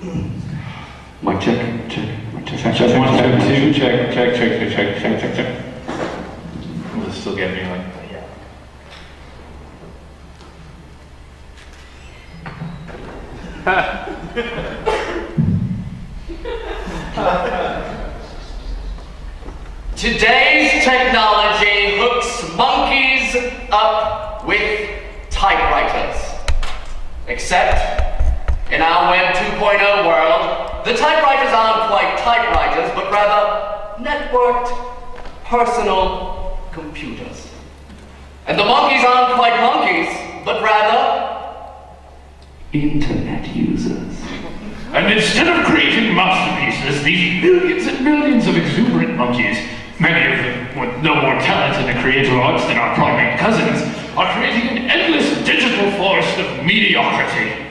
Mic check, check, mic check, check, check, One, check, two, check, check, check, check, check, check, check, check. Will this still get me like? Today's technology hooks monkeys up with typewriters. Except, in our Web 2.0 world, the typewriters aren't quite typewriters, but rather networked personal computers. And the monkeys aren't quite monkeys, but rather internet users. And instead of creating masterpieces, these millions and millions of exuberant monkeys, many of them with no more talent in the creative arts than our primate cousins, are creating an endless digital forest of mediocrity.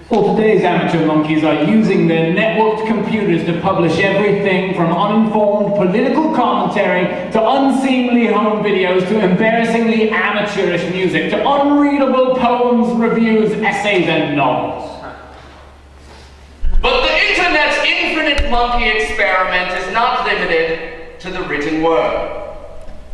Well, today's amateur monkeys are using their networked computers to publish everything from uninformed political commentary to unseemly home videos to embarrassingly amateurish music to unreadable poems, reviews, essays, and novels. But the internet's infinite monkey experiment is not limited to the written word.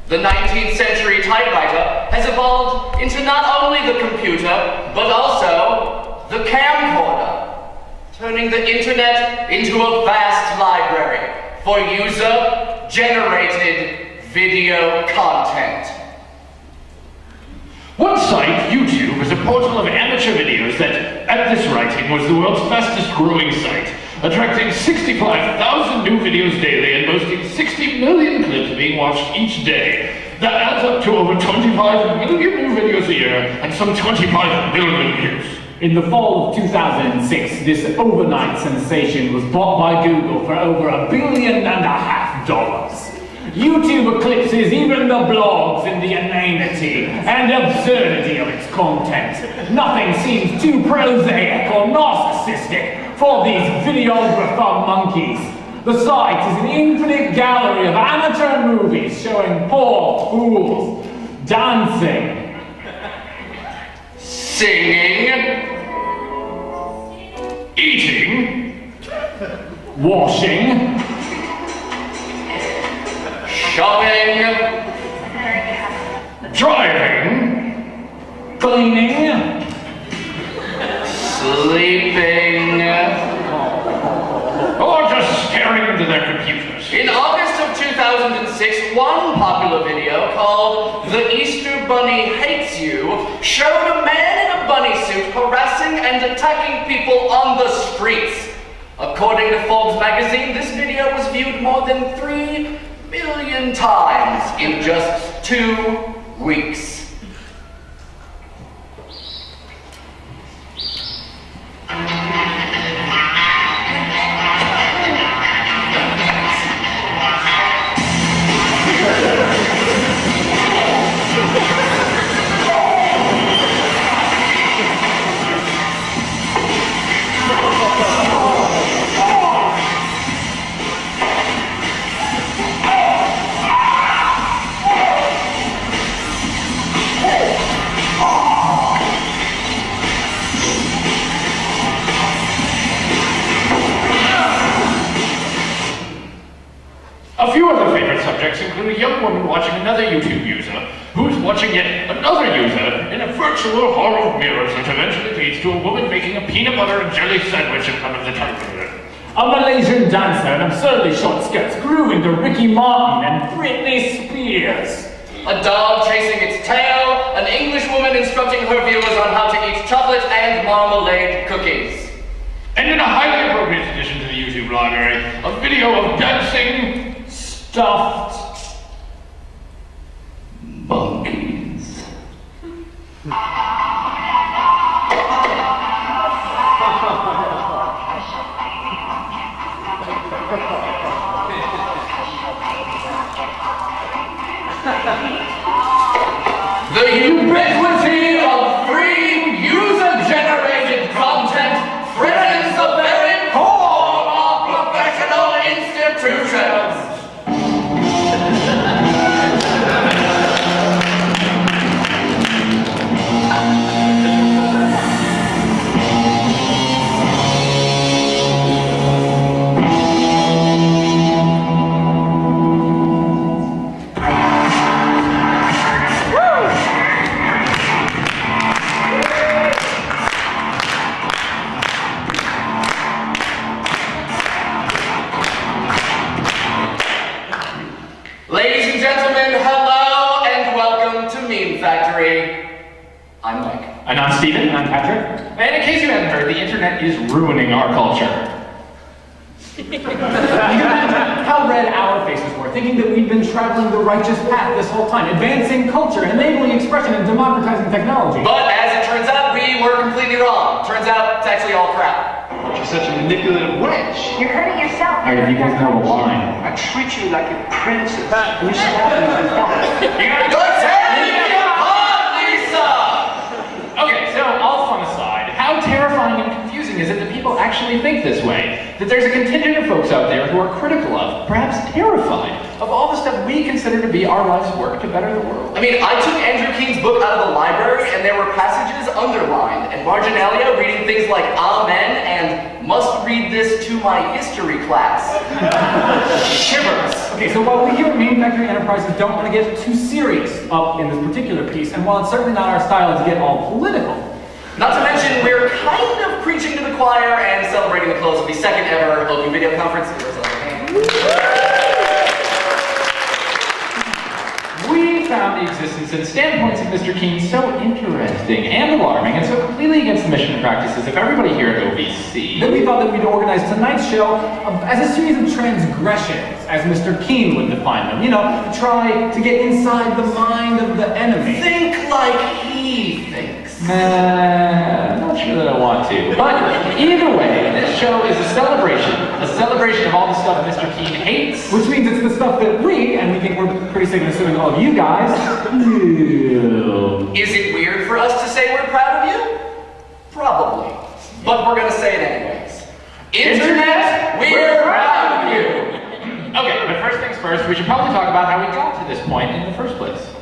The 19th century typewriter has evolved into not only the computer, but also the camcorder, turning the internet into a vast library for user-generated video content. One site, YouTube, is a portal of amateur videos that, at this writing, was the world's fastest growing site, attracting 65,000 new videos daily and boasting 60 million clips being watched each day. That adds up to over 25 million new videos a year and some 25 million views. In the fall of 2006, this overnight sensation was bought by Google for over $1.5 billion. YouTube eclipses even the blogs in the inanity and absurdity of its content. Nothing seems too prosaic or narcissistic for these videographer monkeys. The site is an infinite gallery of amateur movies showing poor fools dancing, Singing, Eating, washing, shopping, driving, cleaning, sleeping. or just staring into their computers. In August of 2006, one popular video called "The Easter Bunny Hates You" showed a man in a bunny suit harassing and attacking people on the streets. According to Forbes magazine, this video was viewed more than 3 million times in just 2 weeks. A few other favorite subjects include a young woman watching another YouTube user, who's watching yet another user in a virtual hall of mirrors that eventually leads to a woman making a peanut butter and jelly sandwich in front of the typewriter. a Malaysian dancer in absurdly short skirts grew into Ricky Martin and Britney Spears. A dog chasing its tail, an English woman instructing her viewers on how to eat chocolate and marmalade cookies. And in a highly appropriate addition to the YouTube library, a video of dancing Stuffed monkeys. The ubiquity of free user-generated content threatens the very core of professional institutions. And I'm Steven. And I'm Patrick. And in case you haven't heard, the internet is ruining our culture. You can imagine how red our faces were, thinking that we'd been traveling the righteous path this whole time, advancing culture, enabling expression, and democratizing technology. But as it turns out, we were completely wrong. Turns out it's actually all crap. You're such a manipulative witch. You're hurting yourself. Alright, if you guys know the line. I treat you like a princess. You slap me like that. You're tearing me apart, Lisa! Okay, so all fun aside, how terrifying and confusing is it that people actually think this way? That there's a contingent of folks out there who are critical of, perhaps terrified, of all the stuff we consider to be our life's work to better the world. I mean, I took Andrew King's book out of the library and there were passages underlined and marginalia reading things like amen and must read this to my history class. Shivers. Okay, so while we here at MemeFactory Enterprises don't want to get too serious up in this particular piece, and while it's certainly not our style to get all political, not to mention, we're kind of preaching to the choir and celebrating the close of the second ever Open Video Conference. We found the existence and standpoints of Mr. King so interesting and alarming and so completely against the mission and practices of everybody here at OVC that we thought that we'd organize tonight's show as a series of transgressions, as Mr. Keene would define them. You know, to try to get inside the mind of the enemy. Think like he thinks. Not sure that I want to. But either way, this show is a celebration of all the stuff Mr. Keene hates. Which means it's the stuff that we, and we think we're pretty safe in assuming all of you guys, do. Is it weird for us to say we're proud of you? Probably. But we're gonna say it anyways. Internet, we're proud of you! Okay, but first things first, we should probably talk about how we got to this point in the first place.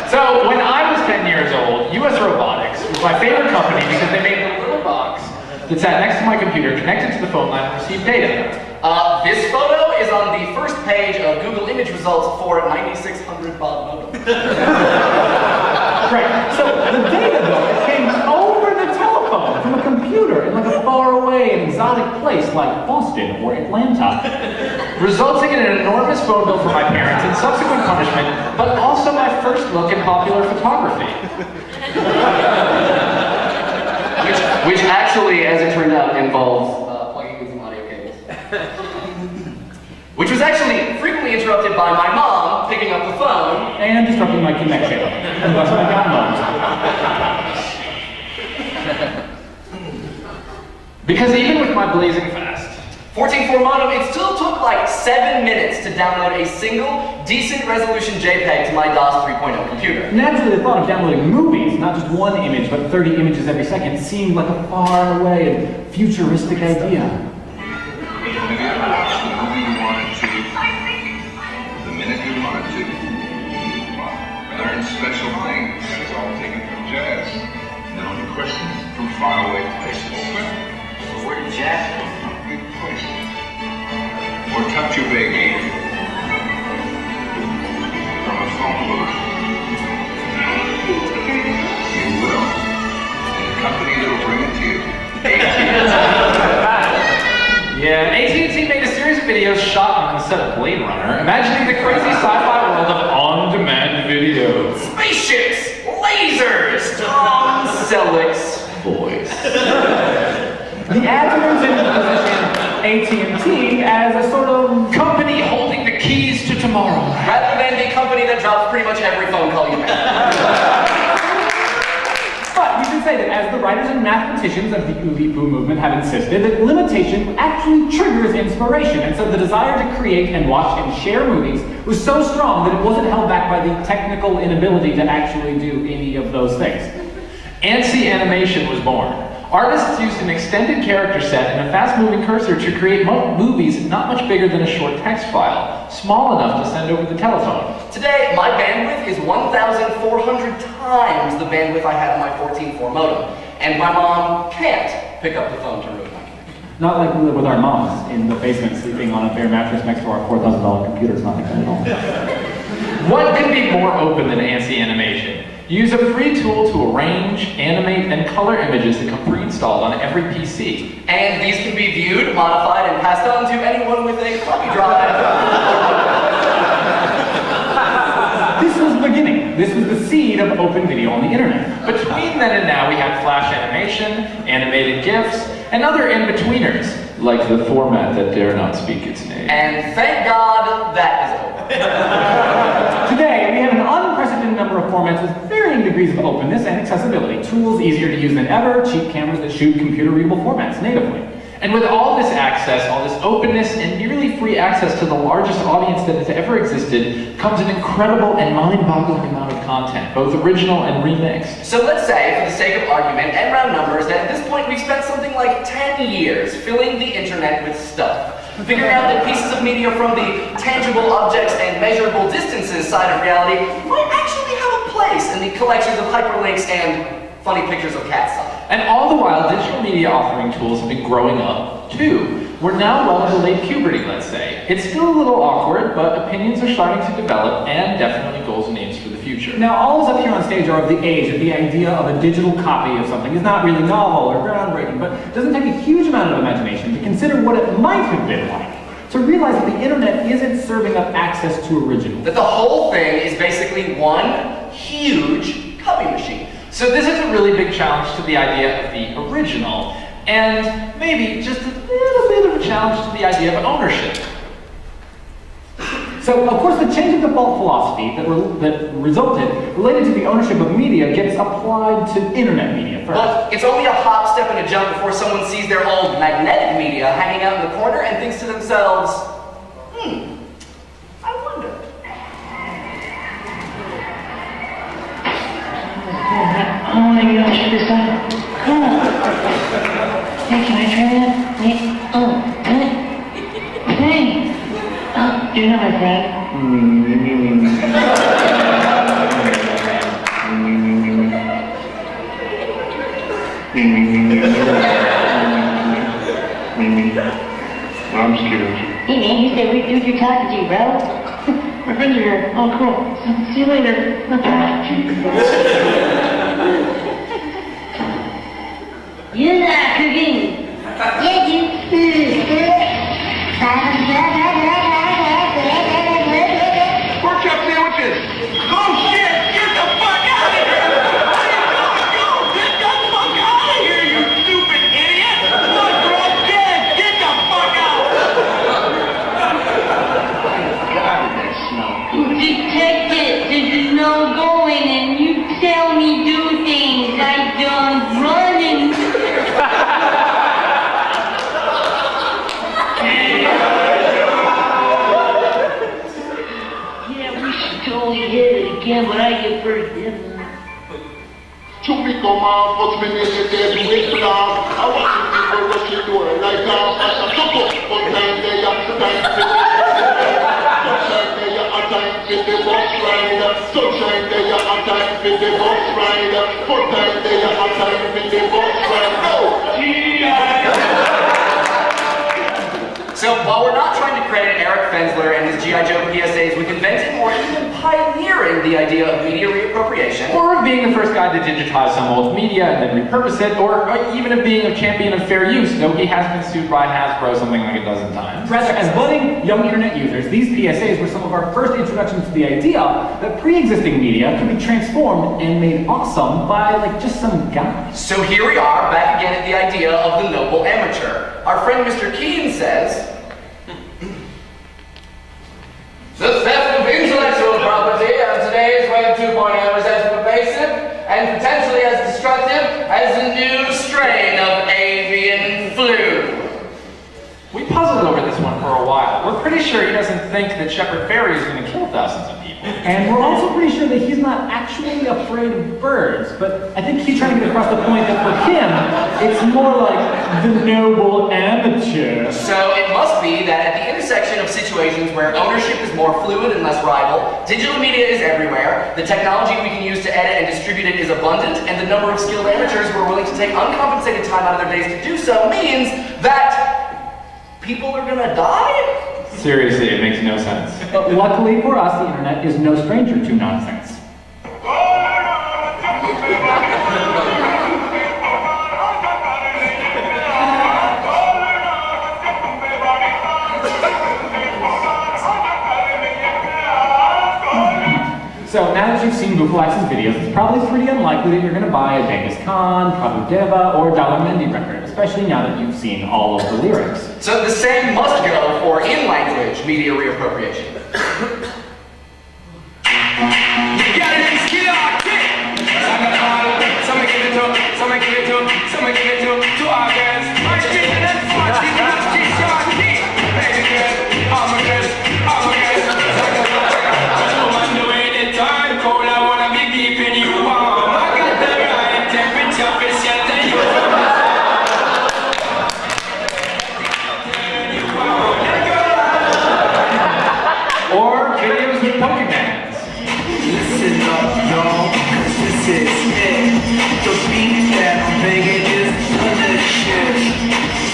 So, when I was 10 years old, US Robotics was my favorite company because they made a little box that sat next to my computer, connected to the phone line, and received data. This photo is on the first page of Google image results for 9600 baud modem. Right, so the data though, it came over the telephone from a computer in like a faraway and exotic place like Boston or Atlanta. Resulting in an enormous phone bill for my parents and subsequent punishment, but also my first look at popular photography. Which actually, as it turned out, involves plugging in some audio cables. Which was actually frequently interrupted by my mom picking up the phone And disrupting my connection. And thus I got moaned. Because even with my blazing fast, 14.4 modem, it still took like 7 minutes to download a single, decent resolution JPEG to my DOS 3.0 computer. Naturally, the thought of downloading movies, not just one image, but 30 images every second, seemed like a far away and futuristic idea. The minute you wanted to. Learn special things. It's all taken from jazz. Now any questions from faraway places? Where did jazz come from? Big places. Or touch your baby from a phone booth. You will. And the company that'll bring it to you. yeah, AT&T made a series of videos shot on the set of Blade Runner, imagining the crazy sci-fi world of on-demand video. Spaceships! Lasers! Tom Selleck's voice. The ad turns into the position AT&T as a sort of Company holding the keys to tomorrow. Rather than the company that drops pretty much every phone call you make. But you should say that as the writers and mathematicians of the Ooby-Poo movement have insisted, that limitation actually triggers inspiration, and so the desire to create and watch and share movies was so strong that it wasn't held back by the technical inability to actually do any of those things. ANSI animation was born. Artists used an extended character set and a fast-moving cursor to create movies not much bigger than a short text file, small enough to send over the telephone. Today, my bandwidth is 1,400 times the bandwidth I had on my 14.4 modem, and my mom can't pick up the phone to ruin my connection. Not like we live with our moms in the basement sleeping on a bare mattress next to our $4,000 computer. It's not like that at all. What could be more open than ANSI animation? Use a free tool to arrange, animate, and color images that come pre-installed on every PC. And these can be viewed, modified, and passed on to anyone with a floppy drive. this was the seed of open video on the internet. Between then and now, we have flash animation, animated GIFs, and other in-betweeners, like the format that dare not speak its name. And thank God that is over. Today, we have an unprecedented number of formats with varying degrees of openness and accessibility. Tools easier to use than ever, cheap cameras that shoot computer-readable formats natively. And with all this access, all this openness, and nearly free access to the largest audience that has ever existed, comes an incredible and mind-boggling amount of content, both original and remixed. So let's say, for the sake of argument and round numbers, that at this point we've spent something like 10 years filling the internet with stuff. Figuring out that pieces of media from the tangible objects and measurable distances side of reality might actually have a place in the collections of hyperlinks and funny pictures of cats on it. And all the while, digital media authoring tools have been growing up, too. We're now well into late puberty, let's say. It's still a little awkward, but opinions are starting to develop, and definitely goals and aims for the future. Now, all of us up here on stage are of the age that the idea of a digital copy of something is not really novel or groundbreaking, but it doesn't take a huge amount of imagination to consider what it might have been like. To realize that the internet isn't serving up access to original. That the whole thing is basically one huge copy machine. So this is a really big challenge to the idea of the original, and maybe just a little bit of a challenge to the idea of ownership. So, of course, the change of default philosophy that resulted related to the ownership of media gets applied to internet media first. But it's only a hop, step, and a jump before someone sees their old magnetic media hanging out in the corner and thinks to themselves, I wonder. I want to get on to this side. Come on. Hey, can I try that? Hey, hey. Do you know my friend? I'm scared. Hey man, you stay weird dude you're talking to, bro. My friends are here. Oh, cool. See you later. You're not cooking. Yeah, Pork chop sandwiches! Oh shit! Get the fuck out of here! Get the fuck out of here, you stupid idiot! Look, we're all dead! Get the fuck out! God, that smell. Detective, there's no going and you tell me do things I don't run and... Yeah, we should totally hit it again, but I get first dibs. Chumiko man, what's my name is dead with love. I want to people rush your door like now. I shall talk up, but time they are time to sunshine they are time with the bus rider. Sunshine they are time with the bus rider. For time they are time with the bus rider. So while we're not trying to credit Eric Fensler and his G.I. Joe PSAs with inventing or even pioneering the idea of media reappropriation, Or of being the first guy to digitize some old media and then repurpose it, or even of being a champion of fair use, though he has been sued by Hasbro something like a dozen times. Rather, as budding young internet users, these PSAs were some of our first introductions to the idea that pre-existing media could be transformed and made awesome by, like, just some guy. so here we are, back again at the idea of the noble amateur. Our friend Mr. Keane says, the theft of intellectual property of today's Web 2.0 is as pervasive and potentially as destructive as a new strain of avian flu. We puzzled over this one for a while. We're pretty sure he doesn't think that Shepard Fairey is going to kill thousands of people. And we're also pretty sure that he's not actually afraid of birds, but I think he's trying to get across the point that for him, it's more like the noble amateur. So it must be that at the intersection of situations where ownership is more fluid and less rival, digital media is everywhere, the technology we can use to edit and distribute it is abundant, and the number of skilled amateurs who are willing to take uncompensated time out of their days to do so means that people are gonna die? Seriously, it makes no sense. But luckily for us, the internet is no stranger to nonsense. So now that you've seen Mufawax's videos, it's probably pretty unlikely that you're going to buy a Genghis Khan, Prabhu Deva, or Dalai Mendy record, especially now that you've seen all of the lyrics. So the same must go for in-language media reappropriation. Or videos with Pokemans. Listen up, y'all, 'cause this is it. The beat that I'm making is delicious.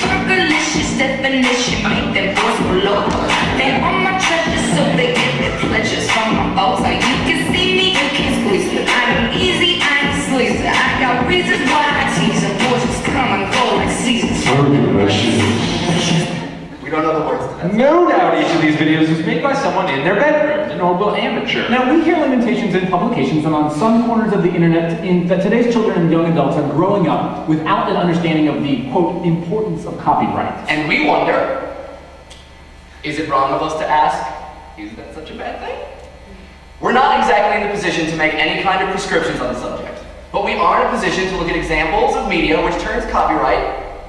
Fergalicious definition, make them boys roll over. They on my treasures, so they get their pleasures from my boats. Like you can see me, you can't squeeze me. I'm easy, I'm sleazy. I got reasons why I tease them. Boys just come and go like seasons. We don't know the words to that. No doubt each of these videos was made by someone in their bedroom, an orbital amateur. Now, we hear lamentations in publications and on some corners of the internet that today's children and young adults are growing up without an understanding of the, quote, importance of copyright. And we wonder, is it wrong of us to ask, is that such a bad thing? We're not exactly in the position to make any kind of prescriptions on the subject, but we are in a position to look at examples of media which turns copyright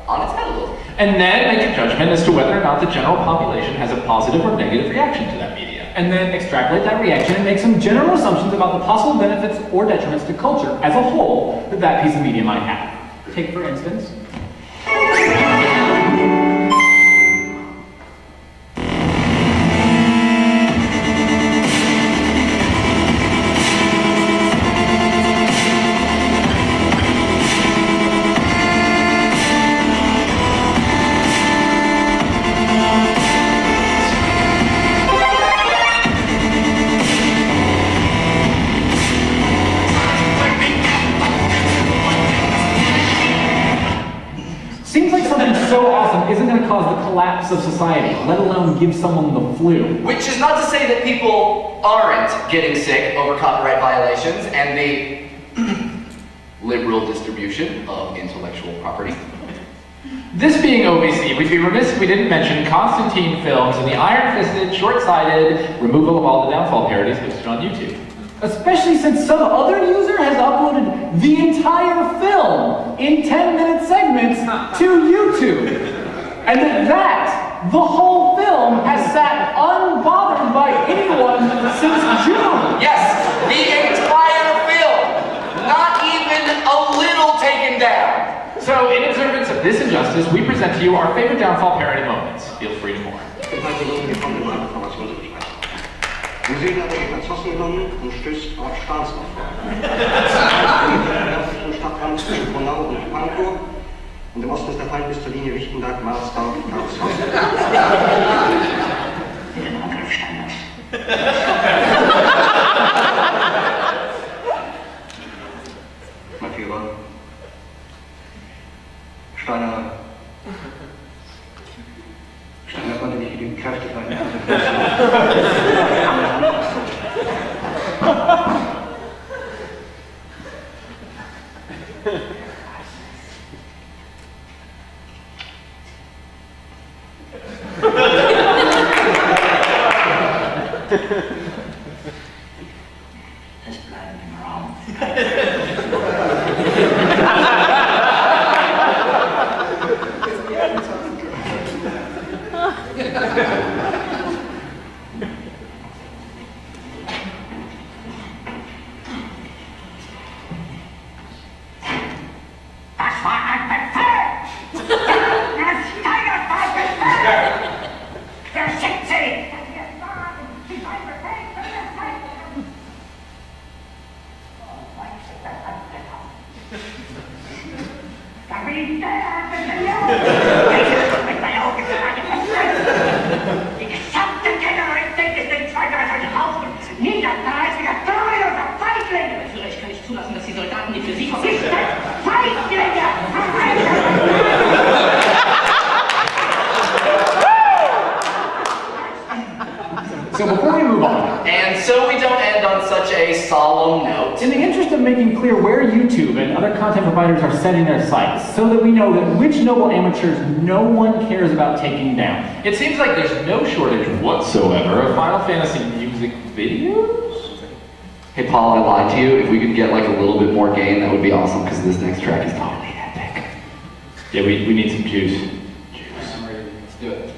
on its head a little. And then make a judgment as to whether or not the general population has a positive or negative reaction to that media. And then extrapolate that reaction and make some general assumptions about the possible benefits or detriments to culture as a whole that that piece of media might have. Take, for instance, so awesome isn't going to cause the collapse of society, let alone give someone the flu. Which is not to say that people aren't getting sick over copyright violations and the liberal distribution of intellectual property. This being OVC, we'd be remiss if we didn't mention Constantine Films and the iron-fisted, short-sighted removal of all the downfall parodies posted on YouTube. Especially since some other user has uploaded the entire film in 10-minute segments to YouTube. And that, the whole film, has sat unbothered by anyone since June. Yes, the entire film, not even a little taken down. So, in observance of this injustice, we present to you our favorite downfall parody moments. Feel free to mourn. Museen hat er als Hossen genommen und stößt auf Staatsaufgaben. Im Stadtrand zwischen Bonau und Pankow und im Osten ist der Feind bis zur Linie Lichtenberg, Marsdorf, Karlshausen. Den Angriff Steiners. Mein Führer, Steiner konnte nicht genügend Kräfte verwenden. Es bleibt im Raum. And so we don't end on such a a solemn note. In the interest of making clear where YouTube and other content providers are setting their sights, so that we know that which noble amateurs no one cares about taking down. It seems like there's no shortage whatsoever of Final Fantasy music videos. Hey Paul, I lied to you. If we could get like a little bit more gain, that would be awesome, because this next track is totally epic. Yeah, we need some juice. Let's do it.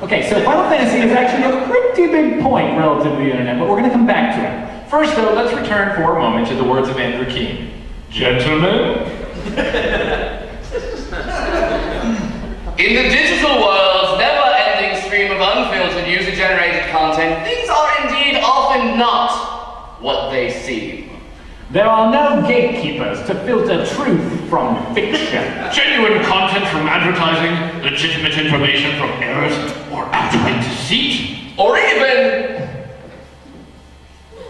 Okay, so Final Fantasy is actually a pretty big point relative to the internet, but we're going to come back to it. First, though, let's return for a moment to the words of Andrew Keene. Gentlemen? In the digital world's never-ending stream of unfiltered user-generated content, things are indeed often not what they seem. There are no gatekeepers to filter truth from fiction. Genuine content from advertising, legitimate information from errors, or outright deceit. Or even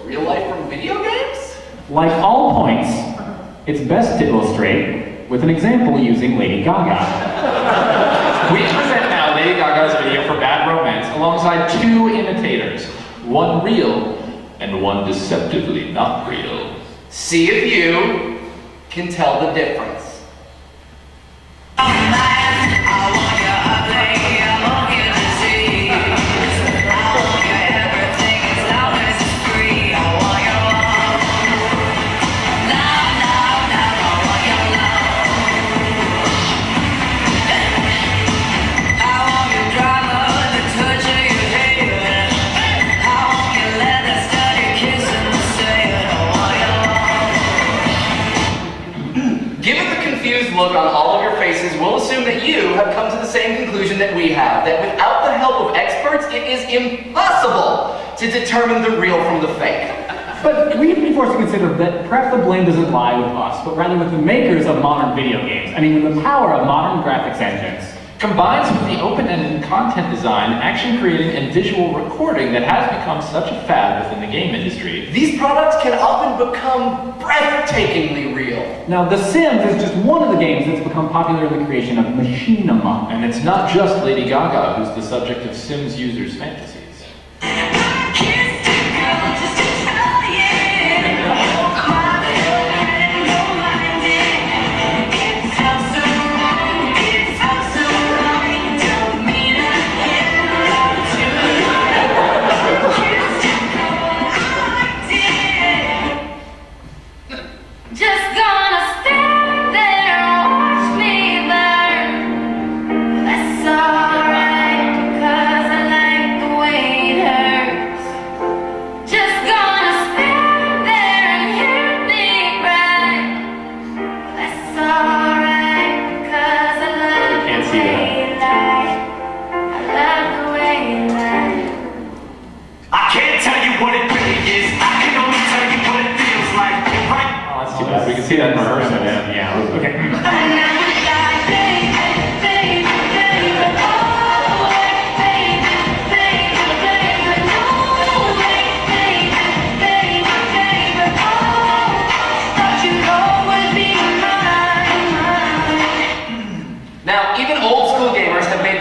real life from video games? Like all points, it's best to illustrate with an example using Lady Gaga. We present now Lady Gaga's video for Bad Romance alongside two imitators, one real and one deceptively not real. See if you can tell the difference. Look on all of your faces, we'll assume that you have come to the same conclusion that we have, that without the help of experts, it is impossible to determine the real from the fake. But we'd be forced to consider that perhaps the blame doesn't lie with us, but rather with the makers of modern video games. I mean, with the power of modern graphics engines. Combines with the open-ended content design, action creating, and visual recording that has become such a fad within the game industry. These products can often become breathtakingly real. Now, The Sims is just one of the games that's become popular in the creation of machinima. And it's not just Lady Gaga who's the subject of Sims users' fantasies. Just gonna stand there and watch me burn. That's alright, 'cause I like the way it hurts. Just gonna stand there and hear me cry. That's alright, 'cause I love the way you lie. I love the way you lie. I can't tell you what it really is. I can only tell you what it feels like. Right? That's too bad. We can see that in rehearsal. Yeah, okay. Now, even old school gamers have made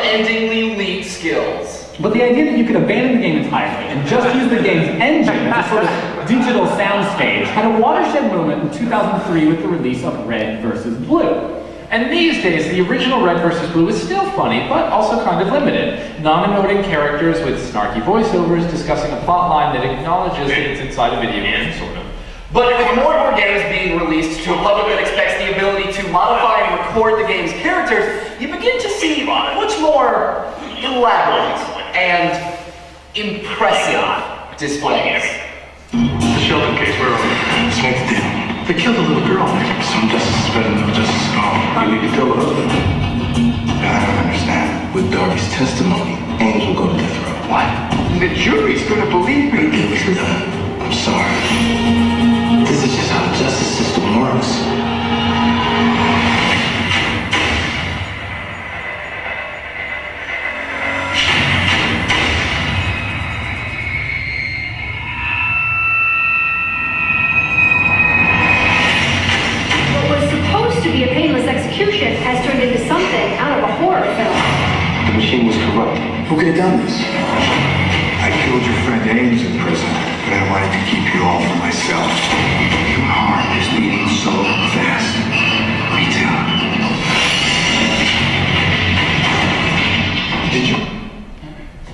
unendingly lead skills. But the idea that you could abandon the game entirely and just use the game's engine as a sort of digital soundstage had a watershed moment in 2003 with the release of Red vs. Blue. And these days, the original Red vs. Blue is still funny, but also kind of limited. Non-emoting characters with snarky voiceovers discussing a plotline that acknowledges that it's inside a video game, sort of. But with more and more games being released to a public that expects the ability to modify and record the game's characters, you begin to see much more elaborate and impressive displays. The Sheldon case, where are we? Let's make the deal. They killed a little girl. Some justice is better than no justice at all. You need to kill her husband. I don't understand. With Darby's testimony, Ames will go to death row. What? The jury's gonna believe me. It was done. I'm sorry. This is just how the justice system works. Has turned into something out of a horror film. The machine was corrupt. Who could have done this? I killed your friend Ames in prison, but I wanted to keep you all for myself. Your heart is beating so fast. Me too. Did you?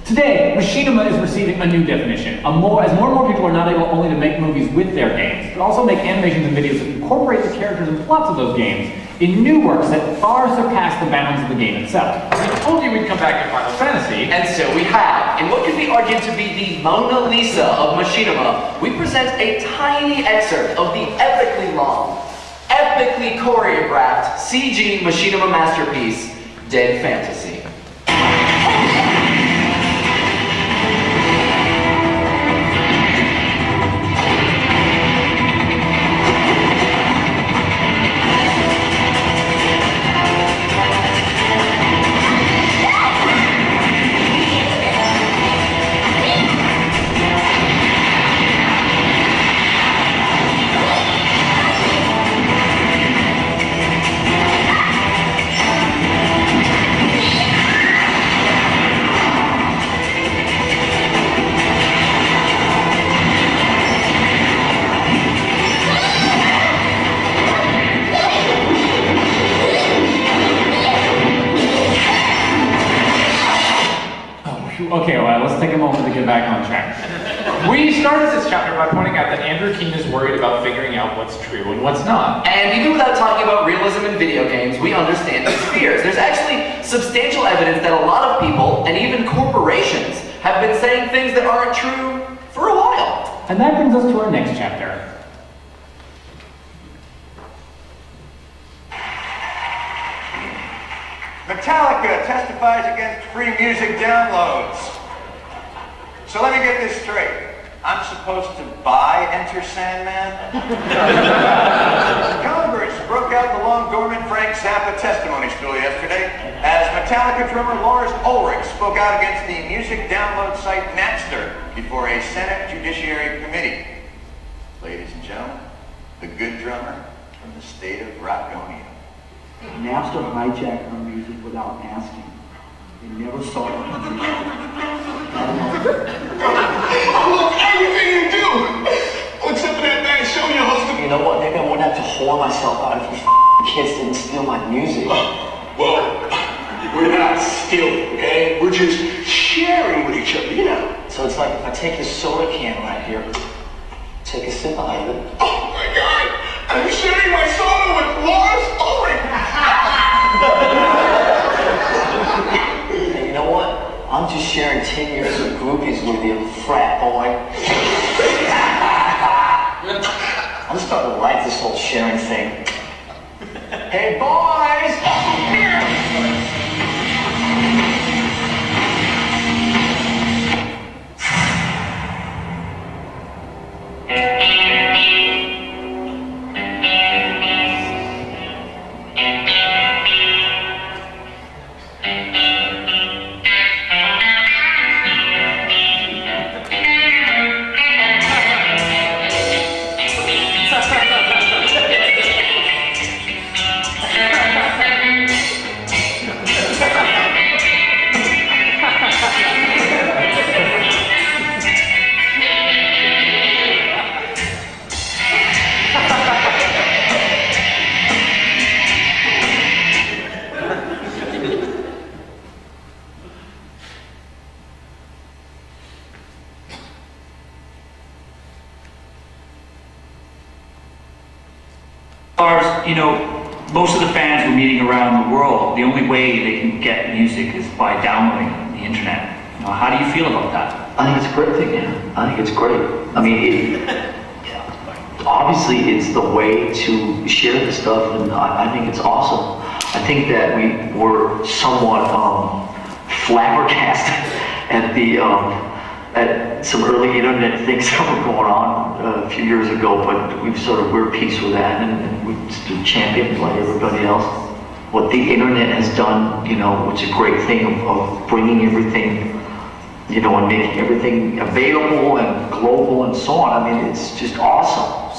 Today, machinima is receiving a new definition. As more and more people are not able only to make movies with their games, but also make animations and videos that incorporate the characters and plots of those games in new works that far surpass the bounds of the game itself. We told you we'd come back to Final Fantasy. And so we have. In what can be argued to be the Mona Lisa of machinima, we present a tiny excerpt of the epically long, epically choreographed CG machinima masterpiece, Dead Fantasy. Okay, well, let's take a moment to get back on track. We started this chapter by pointing out that Andrew Keene is worried about figuring out what's true and what's not. And even without talking about realism in video games, we understand his fears. There's actually substantial evidence that a lot of people, and even corporations, have been saying things that aren't true for a while. And that brings us to our next chapter. Metallica testifies against free music downloads. So let me get this straight. I'm supposed to buy Enter Sandman? Congress broke out the long-dormant Frank Zappa testimony stool yesterday as Metallica drummer Lars Ulrich spoke out against the music download site Napster before a Senate Judiciary Committee. Ladies and gentlemen, the good drummer from the state of Rockonia. Napster hijacked our music without asking. They never saw it on the I love everything you do! Except for that bad show you're hosting. You know what, Nick? I wouldn't have to whore myself out if you kids didn't steal my music. Well, we're not stealing, okay? We're just sharing with each other, you know? So it's like if I take this soda can right here, take a sip out of it. Oh my God! I'm sharing my soda with Lars Ulrich! Hey, you know what? I'm just sharing 10 years of groupies with you, frat boy. I'm starting to like this whole sharing thing. Hey, boys! You know, most of the fans were meeting around the world. The only way they can get music is by downloading it on the internet. You know, how do you feel about that? I think it's a great thing, man. I think it's great. I mean, obviously it's the way to share this stuff, and I think it's awesome. I think that we were somewhat flabbergasted at at some early internet things that were going on a few years ago, but we're at peace with that, and we stood champion like everybody else. What the internet has done, you know, it's a great thing of bringing everything, you know, and making everything available and global and so on. I mean, it's just awesome.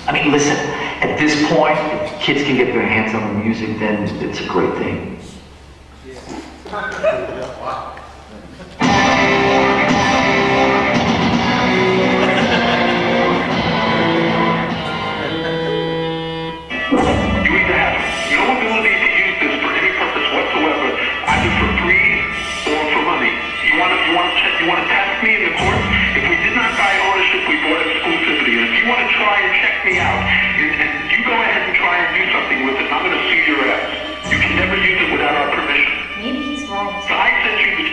I mean, listen, at this point, if kids can get their hands on the music, then it's a great thing. You want to test me in the court? If we did not buy ownership, we bought exclusivity. And if you want to try and check me out, and you go ahead and try and do something with it, I'm going to sue your ass. You can never use it without our permission. Maybe he's right. So I sent you the...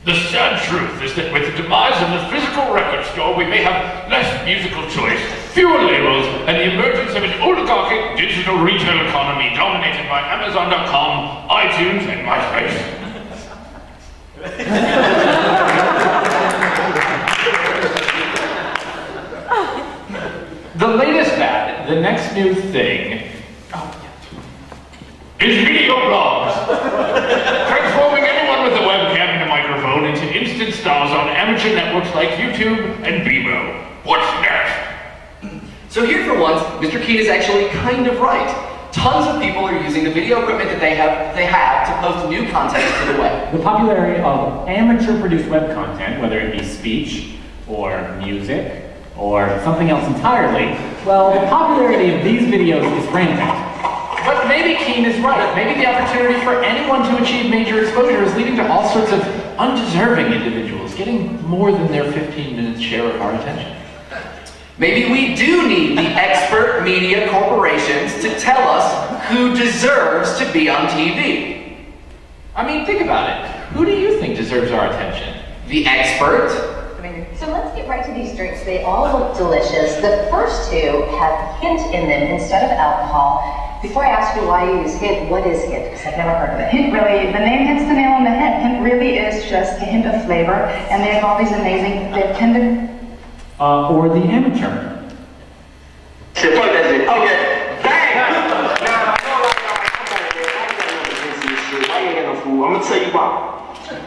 The sad truth is that with the demise of the physical record store, we may have less musical choice, fewer labels, and the emergence of an oligarchic digital retail economy dominated by Amazon.com, iTunes, and MySpace. The latest fad, the next new thing, is video blogs. Transforming anyone with a webcam and a microphone into instant stars on amateur networks like YouTube and Vimeo. What's next? So here for once, Mr. Keene is actually kind of right. Tons of people are using the video equipment that they have to post new content to the web. The popularity of amateur-produced web content, whether it be speech or music or something else entirely, well, the popularity of these videos is rampant. But maybe Keene is right. Maybe the opportunity for anyone to achieve major exposure is leading to all sorts of undeserving individuals getting more than their 15 minutes share of our attention. Maybe we do need the expert media corporations to tell us who deserves to be on TV. I mean, think about it. Who do you think deserves our attention? The expert? So let's get right to these drinks. They all look delicious. The first two have hint in them instead of alcohol. Before I ask you why you use hint, what is hint? Because I've never heard of it. Hint really, the name hits the nail on the head. Hint really is just a hint of flavor, and they have all these amazing, they've tended... Or the amateur. Shit, fuck that shit. Okay. Bang! I'm gonna tell you why.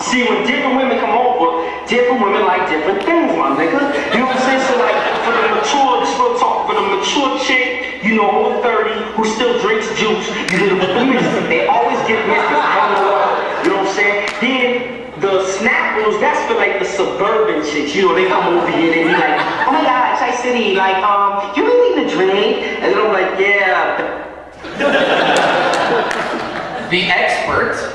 See, when different women come over, different women like different things, my nigga. You know what I'm saying? So like, for the mature, just real talk, for the mature chick, you know, over 30, who still drinks juice, you know, they always get missed. I don't know why. You know what I'm saying? Then the snappers, that's for like the suburban chicks. You know, they come over here, they be like, oh my God, Chai City, like, you really need a drink? And then I'm like, yeah. The expert?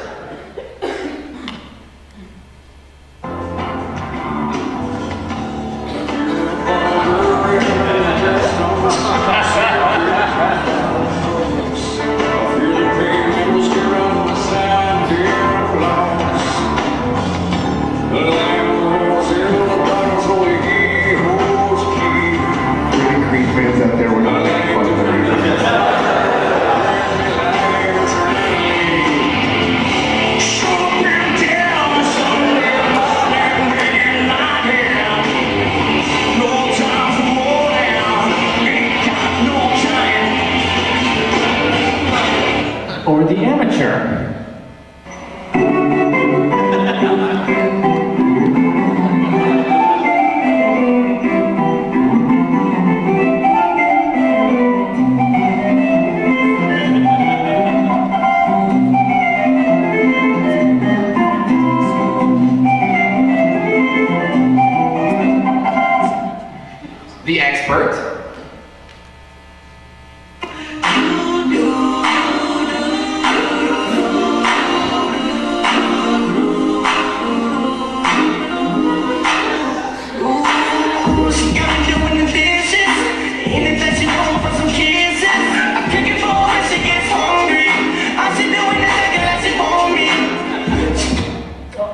The expert.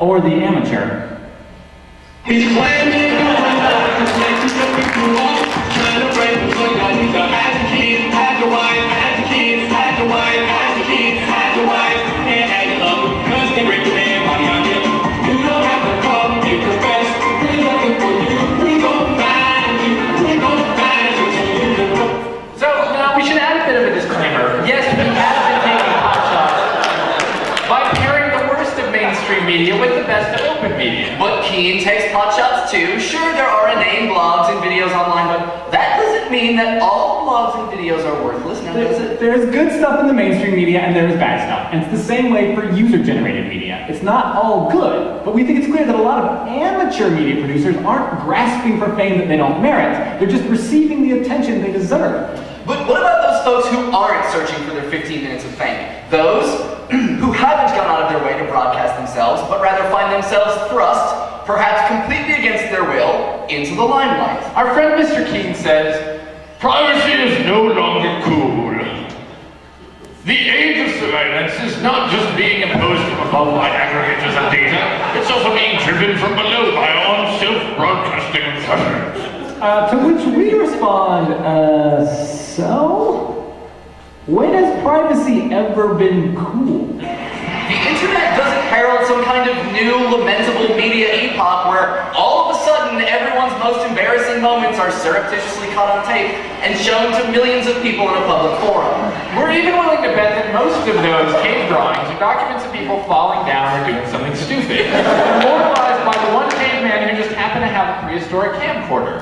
Or the amateur. So, now we should add a bit of a disclaimer. Yes, we have been taking potshots by pairing the worst of mainstream media with the best of open media. But Keen takes potshots too. Sure, there are inane blogs and videos online, but that doesn't mean that all blogs and videos are worthless, now does it? There's good stuff in the mainstream media and there's bad stuff. And it's the same way for user-generated media. It's not all good, but we think it's clear that a lot of amateur media producers aren't grasping for fame that they don't merit. They're just receiving the attention they deserve. But what about those folks who aren't searching for their 15 minutes of fame? Those who haven't gone out of their way to broadcast themselves, but rather find themselves thrust, perhaps completely against their will, into the limelight. Our friend Mr. Keene says, privacy is no longer cool. The age of surveillance is not just being imposed from above by aggregators of data, it's also being driven from below by our own self-broadcasting intelligence. To which we respond, so? When has privacy ever been cool? The internet doesn't herald some kind of new, lamentable media epoch where all of a sudden everyone's most embarrassing moments are surreptitiously caught on tape and shown to millions of people in a public forum. We're even willing to bet that most of those cave drawings are documents of people falling down or doing something stupid, immortalized by the one caveman who just happened to have a prehistoric camcorder.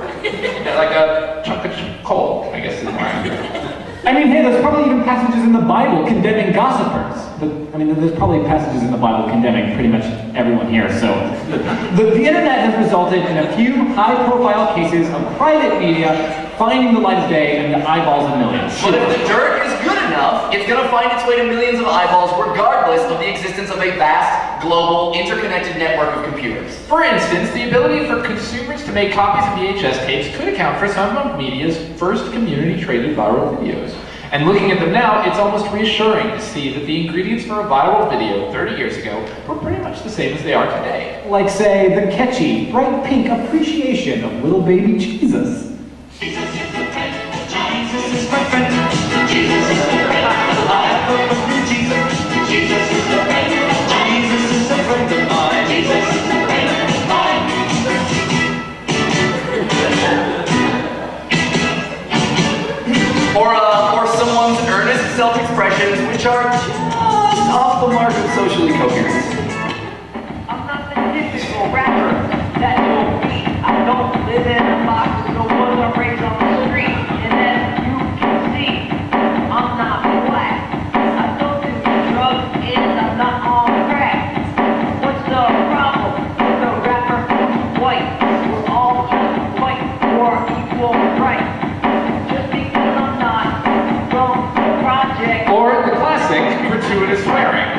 Like a chunk of coal, I guess is more accurate. I mean, hey, there's probably even passages in the Bible condemning gossipers. But, I mean, there's probably passages in the Bible condemning pretty much everyone here, so... The internet has resulted in a few high-profile cases of private media finding the light of day and the eyeballs of millions. But if the dirt is good enough, it's gonna find its way to millions of eyeballs regardless of the existence of a vast, global, interconnected network of computers. For instance, the ability for consumers to make copies of VHS tapes could account for some of media's first community-traded viral videos. And looking at them now, it's almost reassuring to see that the ingredients for a viral video 30 years ago were pretty much the same as they are today. Like, say, the catchy, bright pink appreciation of little baby Jesus. Jesus is the friend, Jesus is my friend, Jesus is the friend, I have a friend in Jesus, Jesus is the friend, Jesus is a friend of mine, Jesus is the friend of mine. Or someone's earnest self-expressions, which are just off the mark of socially coherent. I'm not the typical rapper that don't beat. I don't live in a box, no one's are raised on the street. And as you can see, I'm not black. I don't do drugs and I'm not on crack. What's the problem with the rapper who's white? We're all just white for equal rights. Just because I'm not from the project. Or the classic gratuitous swearing.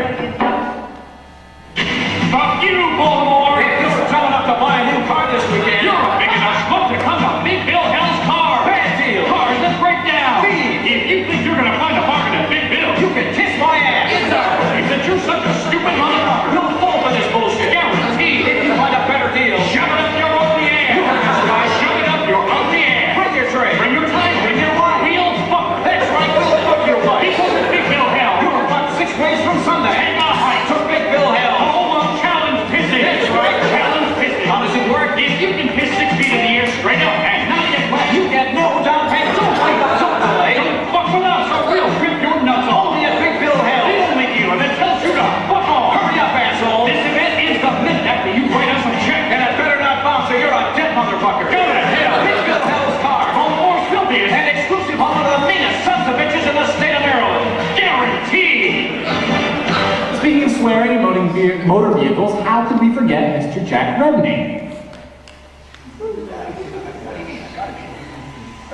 Fuck you, Baltimore! If you're dumb enough to buy a new car this weekend, you're a big enough schmuck to come to Big Bill Hell's car! Bad deal! Cars that break down! See, if you think you're gonna find a bargain at Big Bill, you can kiss my ass! It's our belief that you're such a stupid motherfucker! You'll fall for this bullshit! Guaranteed! If you find a better deal, shove it up your ugly ass! You heard this guy, shove it up your ugly ass! Bring your tray! Bring your time! Bring your wife! Wheels, fucker! That's right, we'll fuck your wife! Because at Big Bill Hell, you're about 6 ways from Sunday! Hang on, to Big Bill Hell! That's right, challenge pissing. How does it work? If you can piss 6 feet in the air straight up and not get wet, you get no down payment. Don't wait up, don't delay. Don't fuck with us or we'll rip your nuts off. Only at Big Bill Hell. The only dealer that tells you to fuck off. Hurry up, asshole. This event is the minute after you write us a check. And it better not bounce or you're a dead motherfucker. Go to hell. Big Bill Hell's car. Home more filthiest and exclusive home of the meanest sons of bitches in the state of Maryland. Guaranteed. Speaking of swearing and motor vehicles, how could we forget Mr. Jack Rebney?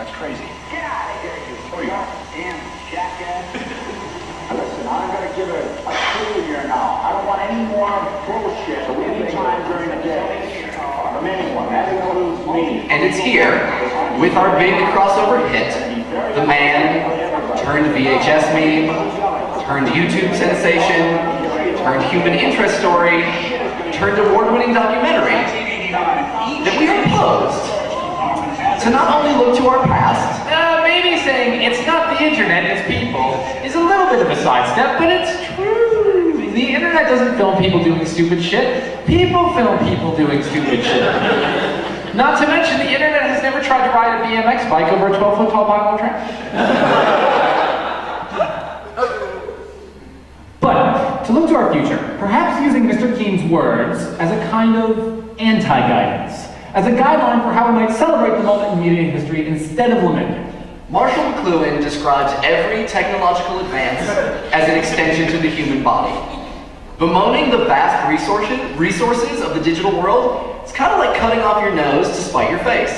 That's crazy. Get out of here, you damn jackass. Listen, I'm going to give it a clue here now. I don't want any more bullshit anytime during the day. From anyone. That includes me. And it's here, with our big crossover hit, the man turned VHS meme, turned YouTube sensation, turned human interest story, turned award-winning documentary, that we are posed to not only look to our past, Maybe saying it's not the internet, it's people, is a little bit of a sidestep, but it's true. The internet doesn't film people doing stupid shit. People film people doing stupid shit. Not to mention, the internet has never tried to ride a BMX bike over a 12-foot tall Bible track. But, to look to our future, perhaps using Mr. Keene's words as a kind of anti-guidance, as a guideline for how we might celebrate the moment in media history instead of lament it. Marshall McLuhan describes every technological advance as an extension to the human body. Bemoaning the vast resources of the digital world, it's kind of like cutting off your nose to spite your face.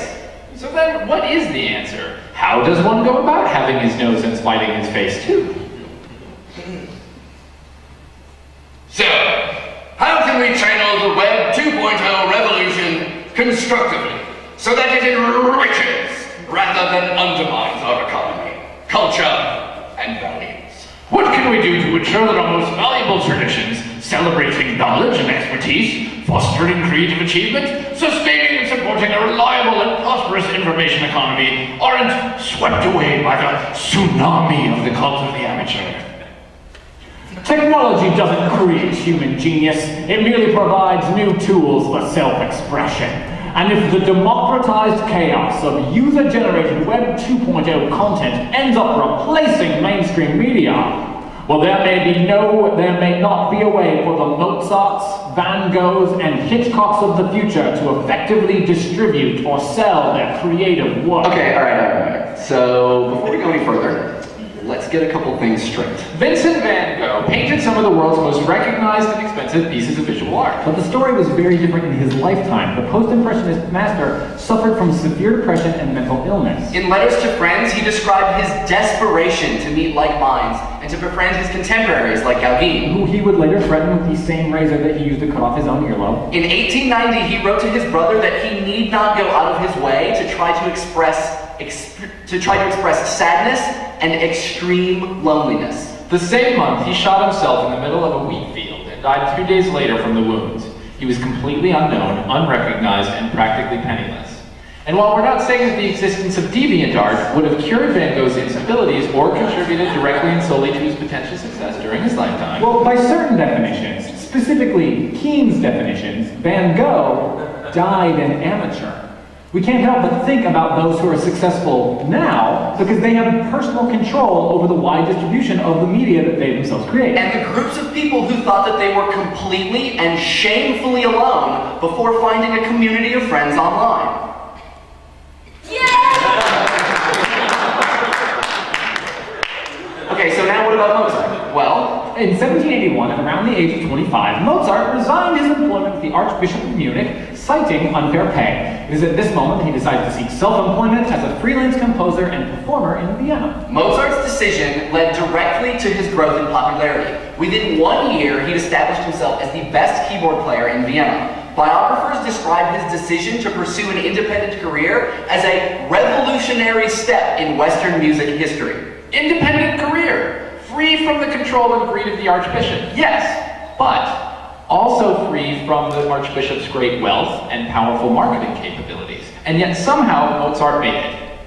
So then, what is the answer? How does one go about having his nose and spiting his face too? So, how can we channel the Web 2.0 revolution constructively so that it enriches rather than undermines our economy, culture, and values? What can we do to ensure that our most valuable traditions, celebrating knowledge and expertise, fostering creative achievement, sustaining and supporting a reliable and prosperous information economy, aren't swept away by the tsunami of the cult of the amateur? Technology doesn't create human genius, it merely provides new tools for self-expression. And if the democratized chaos of user-generated Web 2.0 content ends up replacing mainstream media, well, there may not be a way for the Mozarts, Van Goghs, and Hitchcocks of the future to effectively distribute or sell their creative work. Okay, all right. So, before we go any further, let's get a couple things straight. Vincent van Gogh painted some of the world's most recognized and expensive pieces of visual art. But the story was very different in his lifetime. The post-impressionist master suffered from severe depression and mental illness. In letters to friends, he described his desperation to meet like minds and to befriend his contemporaries like Gauguin, who he would later threaten with the same razor that he used to cut off his own earlobe. In 1890, he wrote to his brother that he need not go out of his way to try to express sadness and extreme loneliness. The same month, he shot himself in the middle of a wheat field and died 2 days later from the wounds. He was completely unknown, unrecognized, and practically penniless. And while we're not saying that the existence of deviant art would have cured Van Gogh's instabilities or contributed directly and solely to his potential success during his lifetime, well, by certain definitions, specifically Keene's definitions, Van Gogh died an amateur. We can't help but think about those who are successful now because they have personal control over the wide distribution of the media that they themselves create. And the groups of people who thought that they were completely and shamefully alone before finding a community of friends online. Okay, so now what about Mozart? Well, in 1781, at around the age of 25, Mozart resigned his employment with the Archbishop of Munich, citing unfair pay. It is at this moment that he decided to seek self-employment as a freelance composer and performer in Vienna. Mozart's decision led directly to his growth in popularity. Within 1 year, he established himself as the best keyboard player in Vienna. Biographers describe his decision to pursue an independent career as a revolutionary step in Western music history. Independent career, free from the control and greed of the Archbishop, yes, but also free from the Archbishop's great wealth and powerful marketing capabilities. And yet somehow Mozart made it.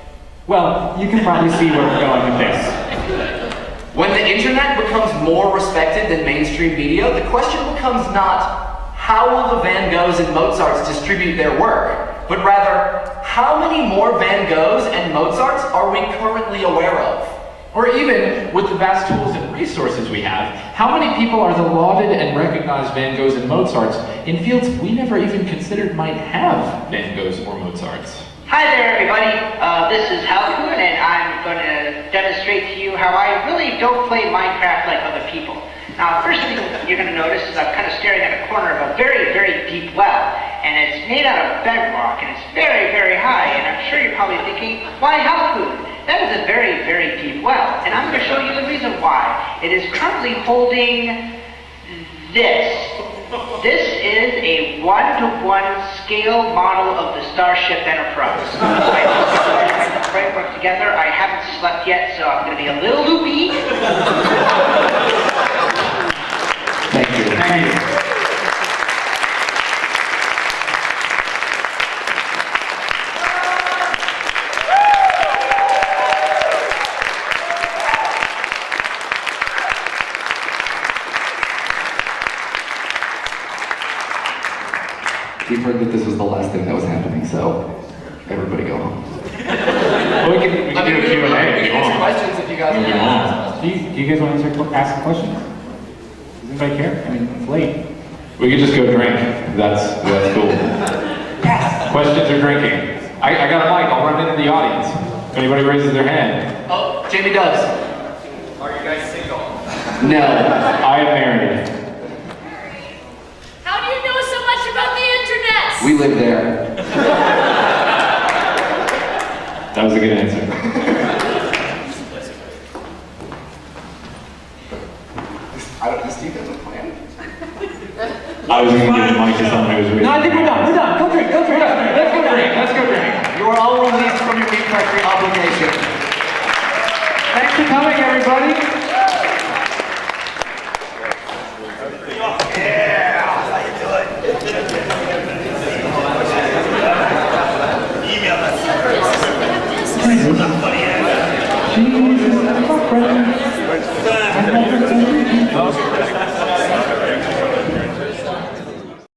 Well, you can probably see where we're going with this. When the internet becomes more respected than mainstream media, the question becomes not how will the Van Goghs and Mozarts distribute their work, but rather how many more Van Goghs and Mozarts are we currently aware of? Or even, with the vast tools and resources we have, how many people are the lauded and recognized Van Goghs and Mozarts in fields we never even considered might have Van Goghs or Mozarts? Hi there, everybody. This is Halcoon, and I'm going to demonstrate to you how I really don't play Minecraft like other people. Now, first thing you're going to notice is I'm kind of staring at a corner of a very, very deep well, and it's made out of bedrock, and it's very, very high, and I'm sure you're probably thinking, why health food? That is a very, very deep well, and I'm going to show you the reason why. It is currently holding this. This is a 1-to-1 scale model of the Starship Enterprise. I just got the framework together. I haven't slept yet, so I'm going to be a little loopy. Thank you. Thank you. We've heard that this was the last thing that was happening, so everybody go home. Well, we can do a Q&A if you want. Questions if you guys want. Do you guys want to ask a question? Does anybody care? I mean, it's late. We could just go drink. That's cool. Questions or drinking? I got a mic. I'll run into the audience. If anybody raises their hand. Oh, Jamie does. Are you guys single? No. I am married. How do you know so much about the internet? We live there. That was a good answer. I don't. Does Steve have a plan? I was going to give